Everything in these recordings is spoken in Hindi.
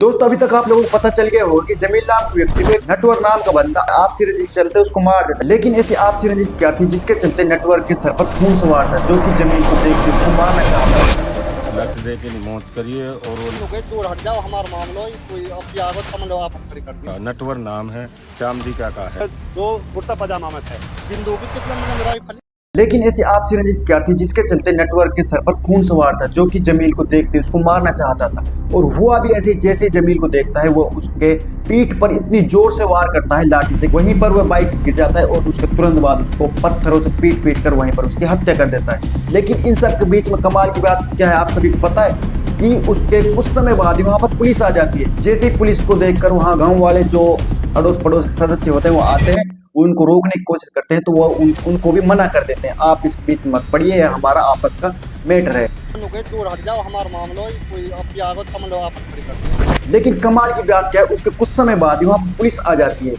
दोस्तों अभी तक आप लोगों को पता चल गया होगा कि जमील नाम व्यक्ति को एक नटवर नाम का बंदा आपसी रंजिश के चलते उसको मार देता। लेकिन ऐसी आपसी रंजिश क्या थी जिसके चलते नटवर के सर पर खून सवार था, जो कि जमील को देख के उसको मारना चाहता था। लत दे के मौत करिए और वो दूर हट जाओ, हमारा मामला कोई अपनी आगत समझ लो, आप खड़ी कर दिया। नटवर नाम है, श्यामजी का है। दो कुर्ता पजामा में थे, बिंदु की कितना मैंने राइफल। लेकिन ऐसी आपसी रंजिश क्या थी जिसके चलते नटवर के सर पर खून सवार था, जो कि जमील को देखते उसको मारना चाहता था। और हुआ भी ऐसे, जैसे जमील को देखता है वो उसके पीठ पर इतनी जोर से वार करता है लाठी से, वहीं पर वह बाइक से गिर जाता है और उसके तुरंत बाद उसको पत्थरों से पीट पीट कर वहीं पर उसकी हत्या कर देता है। लेकिन इन सब के बीच में कमाल की बात क्या है आप सभी को पता है कि उसके कुछ समय बाद ही वहां पर पुलिस आ जाती है। जैसे ही पुलिस को देखकर वहां गांव वाले जो अड़ोस पड़ोस के सदस्य होते हैं वो आते हैं, उनको रोकने की कोशिश करते हैं, तो वो उनको भी मना कर देते हैं, आप इस बीच मत पड़िए, यह हमारा आपस का मैटर है। दूर हट जाओ, हमारा मामला कोई अपनी आगत समझ लो, आप खड़ी कर दिया। लेकिन कमाल की बात क्या है, उसके कुछ समय बाद ही वहां पुलिस आ जाती है।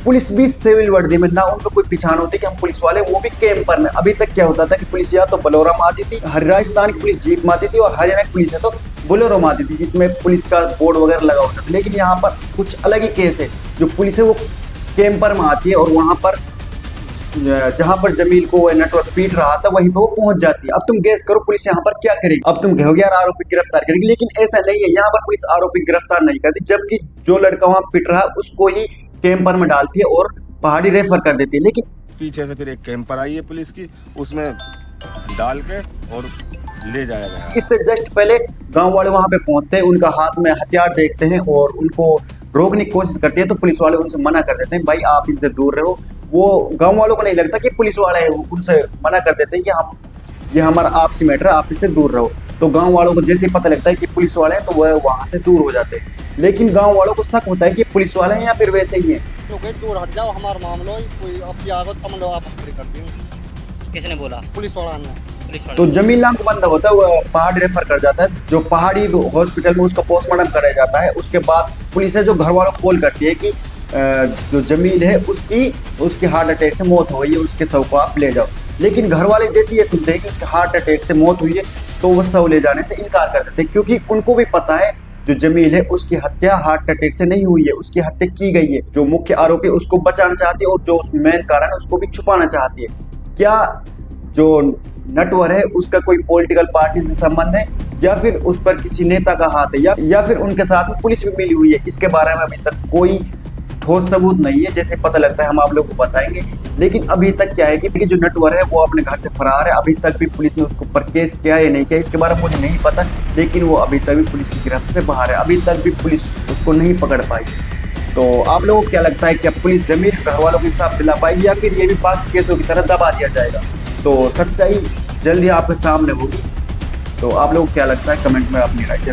पुलिस भी सिविल वर्दी में, ना उनको कोई पहचान होती कि हम पुलिस वाले, वो भी कैंपर में। अभी तक क्या होता था कि पुलिस या तो बोलेरो में आती थी, राजस्थान की पुलिस जीप में आती थी, और हरियाणा की पुलिस है तो बोलेरो में आती थी जिसमें पुलिस का बोर्ड वगैरह लगा होता था। लेकिन यहाँ पर कुछ अलग ही केस है, जो पुलिस है वो कैंपर में आती है और वहां पर जहां पर जमील को नेटवर्क पीट रहा था वहीं पर वो पहुंच जाती है। अब तुम गेस करो पुलिस यहाँ पर क्या करेगी। अब तुम कहोगे यार आरोपी गिरफ्तार करेगी, लेकिन ऐसा नहीं है, यहाँ पर पुलिस आरोपी गिरफ्तार नहीं करती, जबकि जो लड़का वहां पिट रहा उसको ही कैंपर में डालती है और पहाड़ी रेफर कर देती है। लेकिन पीछे से फिर एक कैंपर आई है पुलिस की, उसमें डाल के और ले जाया गया। इससे जस्ट पहले गांव वाले वहां पे पहुंचते हैं, उनका हाथ में हथियार देखते हैं और उनको रोकने की कोशिश करती है, तो पुलिस वाले उनसे मना कर देते हैं, भाई आप इनसे दूर रहो। वो गांव वालों को नहीं लगता कि पुलिस वाले हैं, उनसे मना कर देते हैं कि हम ये हमारा आपसी मैटर है, आप इससे दूर रहो। तो गांव वालों को जैसे ही पता लगता है कि पुलिस वाले हैं तो वह वहां से दूर हो जाते हैं। लेकिन गांव वालों को शक होता है कि पुलिस वाले हैं या फिर वैसे ही हैं। दूर हट जाओ, हमारा मामला कोई अपनी आगत समझ लो, आप खड़ी कर दिया। किसने बोला? पुलिस वाला ने। तो जमील नाम का बंदा होता है, वो पहाड़ी रेफर कर जाता है, जो पहाड़ी हॉस्पिटल में उसका पोस्टमार्टम कराया जाता है। उसके बाद पुलिस है जो घर वालों को कॉल करती है कि जो जमील है उसकी हार्ट अटैक से मौत हो गई है, उसके शव को आप ले जाओ। लेकिन घर वाले जैसे ये सुनते हैं कि उसके हार्ट अटैक से मौत हुई है तो वो शव ले जाने से इनकार कर देते हैं, क्योंकि उनको भी पता है जो जमील है उसकी हत्या हार्ट अटैक से नहीं हुई है, उसकी हत्या की गई है। जो मुख्य आरोपी उसको बचाना चाहती है और जो मेन कारण है उसको भी छुपाना चाहती है। क्या जो नटवर है उसका कोई पॉलिटिकल पार्टी से संबंध है या फिर उस पर किसी नेता का हाथ है या फिर उनके साथ में पुलिस भी मिली हुई है, इसके बारे में अभी तक कोई ठोस सबूत नहीं है। जैसे पता लगता है हम आप लोगों को बताएंगे। लेकिन अभी तक क्या है कि जो नटवर है वो अपने घर से फरार है। अभी तक भी पुलिस ने उसके ऊपर केस किया या नहीं किया इसके बारे में मुझे नहीं पता, लेकिन वो अभी तक भी पुलिस की गिरफ्त से बाहर है, अभी तक भी पुलिस उसको नहीं पकड़ पाई। तो आप लोगों को क्या लगता है, क्या पुलिस जमील घर वालों को इंसाफ दिला पाएगी या फिर ये भी बाकी केसों की तरह दबा दिया जाएगा? तो सच्चाई जल्दी आपके सामने होगी। तो आप लोगों को क्या लगता है कमेंट में अपनी राय दें।